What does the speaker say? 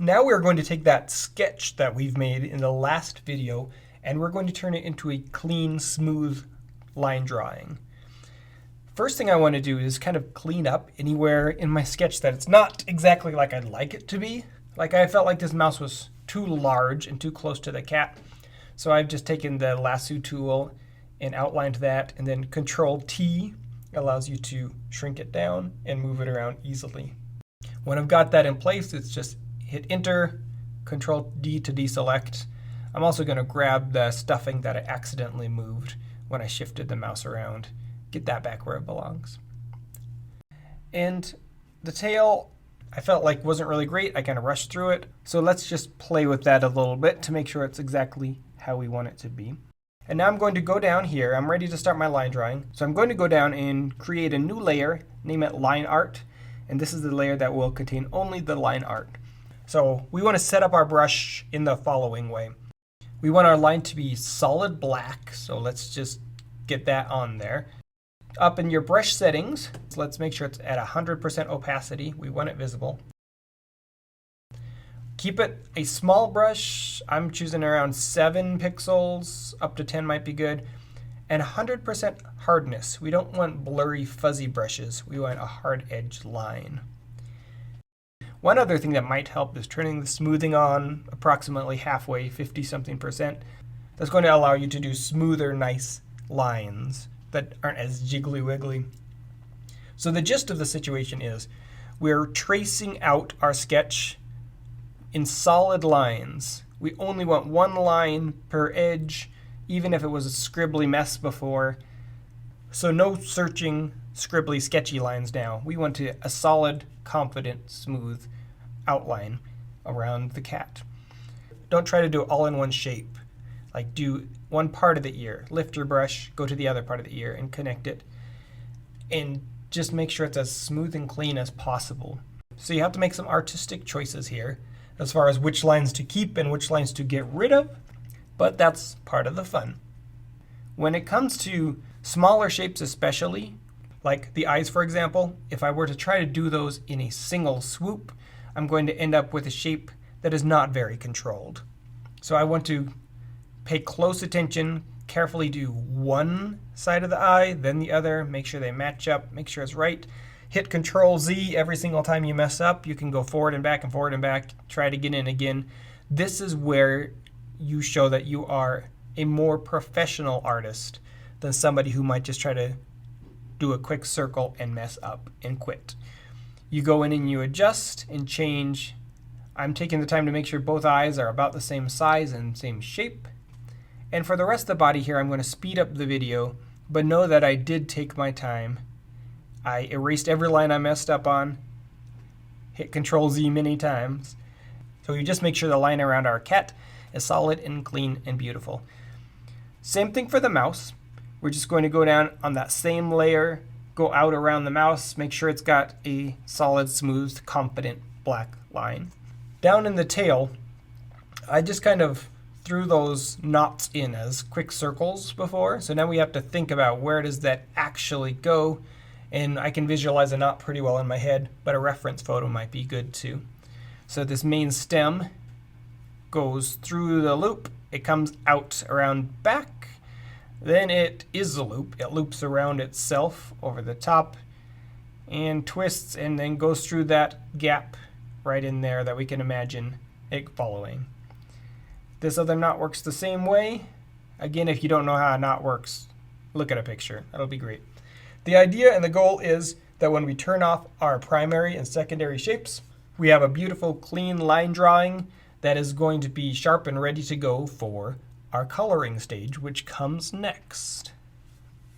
Now we're going to take that sketch that we've made in the last video and we're going to turn it into a clean, smooth line drawing. First thing I want to do is kind of clean up anywhere in my sketch that it's not exactly like I'd like it to be. Like I felt like this mouse was too large and too close to the cat. So I've just taken the lasso tool and outlined that, and then Control T allows you to shrink it down and move it around easily. When I've got that in place, it's just hit Enter, Control D to deselect. I'm also going to grab the stuffing that I accidentally moved when I shifted the mouse around. Get that back where it belongs. And the tail, I felt like wasn't really great. I kind of rushed through it. So let's just play with that a little bit to make sure it's exactly how we want it to be. And now I'm going to go down here. I'm ready to start my line drawing. So I'm going to go down and create a new layer, name it Line Art. And this is the layer that will contain only the line art. So we want to set up our brush in the following way. We want our line to be solid black. So let's just get that on there. Up in your brush settings, let's make sure it's at 100% opacity. We want it visible. Keep it a small brush. I'm choosing around 7 pixels, up to 10 might be good. And 100% hardness. We don't want blurry, fuzzy brushes. We want a hard edge line. One other thing that might help is turning the smoothing on approximately halfway, 50-something%. That's going to allow you to do smoother, nice lines that aren't as jiggly wiggly. So the gist of the situation is we're tracing out our sketch in solid lines. We only want one line per edge, even if it was a scribbly mess before. So no searching, scribbly, sketchy lines now. We want a solid, confident, smooth outline around the cat. Don't try to do it all in one shape. Like do one part of the ear, lift your brush, go to the other part of the ear and connect it. And just make sure it's as smooth and clean as possible. So you have to make some artistic choices here as far as which lines to keep and which lines to get rid of, but that's part of the fun. When it comes to smaller shapes especially, like the eyes for example, if I were to try to do those in a single swoop, I'm going to end up with a shape that is not very controlled. So I want to pay close attention, carefully do one side of the eye, then the other, make sure they match up, make sure it's right. Hit Control Z every single time you mess up. You can go forward and back and forward and back, try it again and again. This is where you show that you are a more professional artist than somebody who might just try to do a quick circle and mess up and quit. You go in and you adjust and change. I'm taking the time to make sure both eyes are about the same size and same shape. And for the rest of the body here, I'm going to speed up the video, but know that I did take my time. I erased every line I messed up on, hit Control Z many times. So you just make sure the line around our cat is solid and clean and beautiful. Same thing for the mouse. We're just going to go down on that same layer, go out around the mouse, make sure it's got a solid, smooth, confident black line. Down in the tail, I just kind of threw those knots in as quick circles before. So now we have to think about where does that actually go. And I can visualize a knot pretty well in my head, but a reference photo might be good too. So this main stem goes through the loop. It comes out around back. Then it is a loop. It loops around itself over the top and twists and then goes through that gap right in there that we can imagine it following. This other knot works the same way. Again, if you don't know how a knot works, look at a picture. That'll be great. The idea and the goal is that when we turn off our primary and secondary shapes, we have a beautiful, clean line drawing that is going to be sharp and ready to go for our coloring stage, which comes next.